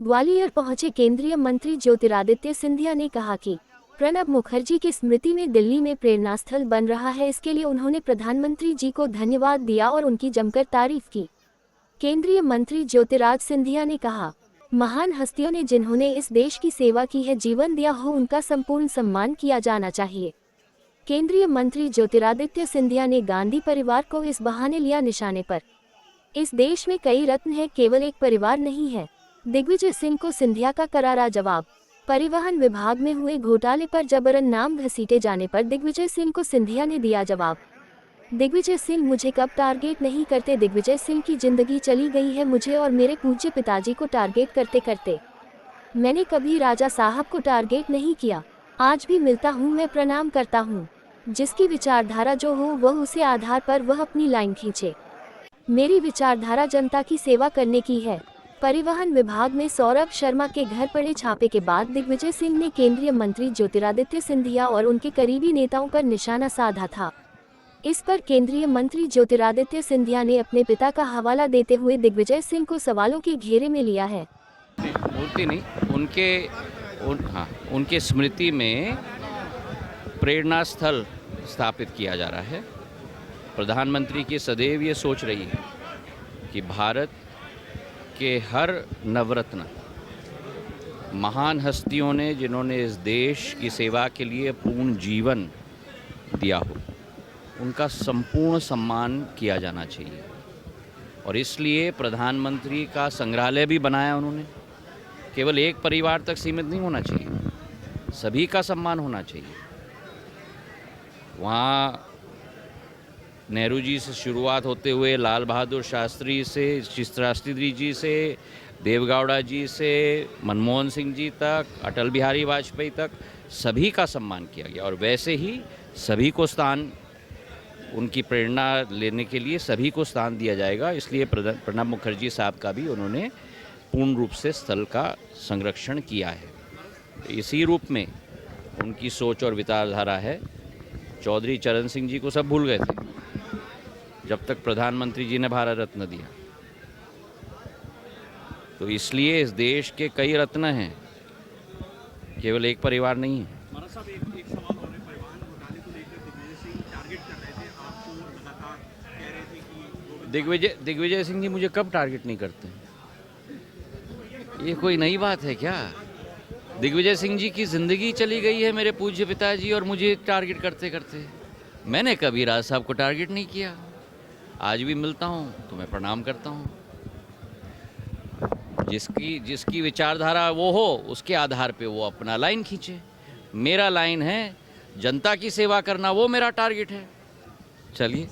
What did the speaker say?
ग्वालियर पहुंचे केंद्रीय मंत्री ज्योतिरादित्य सिंधिया ने कहा कि प्रणब मुखर्जी की स्मृति में दिल्ली में प्रेरणास्थल बन रहा है। इसके लिए उन्होंने प्रधानमंत्री जी को धन्यवाद दिया और उनकी जमकर तारीफ की। केंद्रीय मंत्री ज्योतिरादित्य सिंधिया ने कहा, महान हस्तियों ने जिन्होंने इस देश की सेवा की है, जीवन दिया हो, उनका संपूर्ण सम्मान किया जाना चाहिए। केंद्रीय मंत्री ज्योतिरादित्य सिंधिया ने गांधी परिवार को इस बहाने लिया निशाने पर। इस देश में कई रत्न हैं, केवल एक परिवार नहीं है। दिग्विजय सिंह को सिंधिया का करारा जवाब। परिवहन विभाग में हुए घोटाले पर जबरन नाम घसीटे जाने पर दिग्विजय सिंह को सिंधिया ने दिया जवाब। दिग्विजय सिंह मुझे कब टारगेट नहीं करते। दिग्विजय सिंह की जिंदगी चली गई है मुझे और मेरे पूज्य पिताजी को टारगेट करते करते। मैंने कभी राजा साहब को टारगेट नहीं किया। आज भी मिलता हूँ, मैं प्रणाम करता हूँ। जिसकी विचारधारा जो हो वह उसे आधार पर वह अपनी लाइन खींचे। मेरी विचारधारा जनता की सेवा करने की है। परिवहन विभाग में सौरभ शर्मा के घर पड़े छापे के बाद दिग्विजय सिंह ने केंद्रीय मंत्री ज्योतिरादित्य सिंधिया और उनके करीबी नेताओं पर निशाना साधा था। इस पर केंद्रीय मंत्री ज्योतिरादित्य सिंधिया ने अपने पिता का हवाला देते हुए दिग्विजय सिंह को सवालों के घेरे में लिया है। मूर्ति नहीं, उनके स्मृति में प्रेरणा स्थल स्थापित किया जा रहा है। प्रधानमंत्री की सदैव ये सोच रही है कि भारत के हर नवरत्न महान हस्तियों ने जिन्होंने इस देश की सेवा के लिए पूर्ण जीवन दिया हो, उनका संपूर्ण सम्मान किया जाना चाहिए। और इसलिए प्रधानमंत्री का संग्रहालय भी बनाया उन्होंने। केवल एक परिवार तक सीमित नहीं होना चाहिए, सभी का सम्मान होना चाहिए। वहाँ नेहरू जी से शुरुआत होते हुए लाल बहादुर शास्त्री से, शास्त्री जी से, देवगौड़ा जी से, मनमोहन सिंह जी तक, अटल बिहारी वाजपेयी तक सभी का सम्मान किया गया। और वैसे ही सभी को स्थान, उनकी प्रेरणा लेने के लिए सभी को स्थान दिया जाएगा। इसलिए प्रणब मुखर्जी साहब का भी उन्होंने पूर्ण रूप से स्थल का संरक्षण किया है। इसी रूप में उनकी सोच और विचारधारा है। चौधरी चरण सिंह जी को सब भूल गए थे जब तक प्रधानमंत्री जी ने भारत रत्न दिया। तो इसलिए इस देश के कई रत्न हैं, केवल एक परिवार नहीं है। महाराज साहब, एक सवाल और है। परिवहन घोटाले को लेकर दिग्विजय सिंह टारगेट कर रहे थे, आपको लगातार कह रहे थे कि दिग्विजय सिंह जी मुझे कब टारगेट नहीं करते? ये कोई नई बात है क्या? दिग्विजय सिंह जी की जिंदगी चली गई है मेरे पूज्य पिताजी और मुझे टारगेट करते करते। मैंने कभी राज साहब को टारगेट नहीं किया। आज भी मिलता हूँ तो मैं प्रणाम करता हूँ। जिसकी विचारधारा वो हो, उसके आधार पे वो अपना लाइन खींचे। मेरा लाइन है जनता की सेवा करना, वो मेरा टारगेट है। चलिए।